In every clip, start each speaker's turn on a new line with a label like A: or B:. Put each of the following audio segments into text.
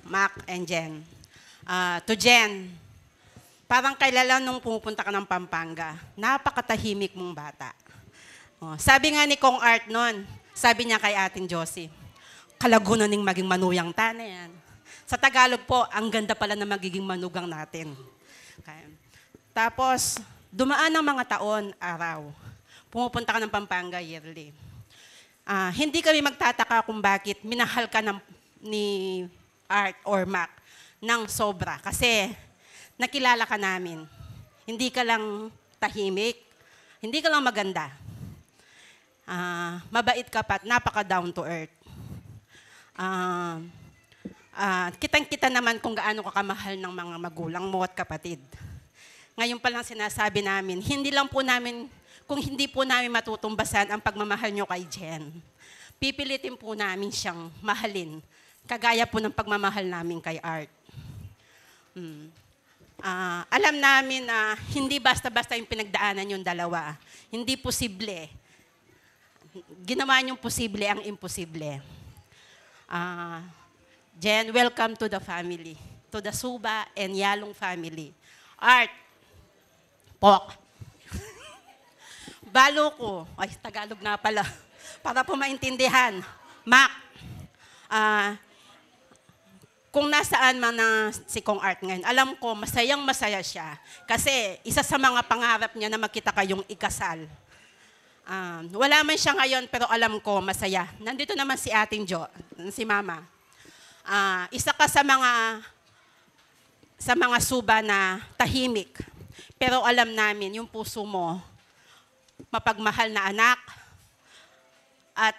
A: Mac and Jen. To Jen, parang kailan nung pumupunta ka ng Pampanga, napakatahimik mong bata. Oh, sabi nga ni Kong Art noon, sabi niya kay ating Josie, kalagunan ning maging manuyang tana yan. Sa Tagalog po, ang ganda pala na magiging manugang natin. Okay. Tapos, dumaan ng mga taon, araw. Pumupunta ka ng Pampanga yearly. Hindi kami magtataka kung bakit minahal ka ni Art or Mac ng sobra. Kasi nakilala ka namin. Hindi ka lang tahimik, hindi ka lang maganda. Mabait ka pa at napaka-down to earth. Kitang-kita naman kung gaano ka kamahal ng mga magulang mo at kapatid. Ngayon pa lang sinasabi namin, kung hindi po namin matutumbasan ang pagmamahal nyo kay Jen, pipilitin po namin siyang mahalin, kagaya po ng pagmamahal namin kay Art. Alam namin na hindi basta-basta yung pinagdaanan yung dalawa. Hindi posible. Ginawa niyong posible ang imposible. Jen, welcome to the family. To the Suba and Yalong family. Art, Pok. Balo ko. Ay, Tagalog na pala. Para po maintindihan. Mac. Kung nasaan man na si Kong Art ngayon, alam ko, masayang-masaya siya. Kasi isa sa mga pangarap niya na makita kayong ikasal. Wala man siya ngayon, pero alam ko, masaya. Nandito naman si ating si Mama. Isa ka sa mga suba na tahimik. Pero alam namin, yung puso mo, mapagmahal na anak at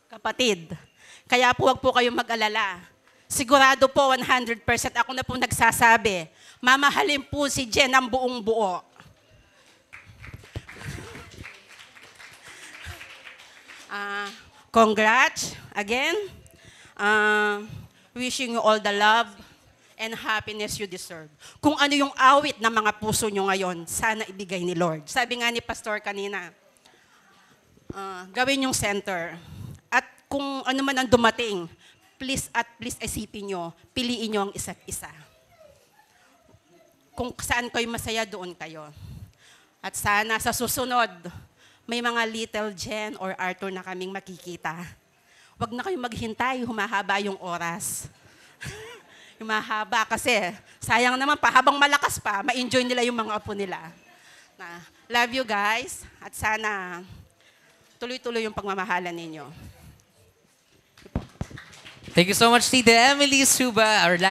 A: kapatid. Kaya po, wag po kayong mag-alala. Sigurado po, 100% ako na po nagsasabi, mamahalin po si Jen ang buong buo. Congrats again. Wishing you all the love and happiness you deserve. Kung ano yung awit ng mga puso nyo ngayon, sana ibigay ni Lord. Sabi nga ni Pastor kanina, gawin yung center. At kung ano man ang dumating, please isipin nyo, piliin nyo ang isa't isa. Kung saan kayo masaya, doon kayo. At sana sa susunod, may mga little Jen or Arthur na kaming makikita. Huwag na kayong maghintay, humahaba yung oras. Humahaba kasi sayang naman pa, habang malakas pa, ma-enjoy nila yung mga apo nila. Love you guys, at sana tuloy-tuloy yung pagmamahalan ninyo.
B: Thank you so much, Tita Emily Suba, our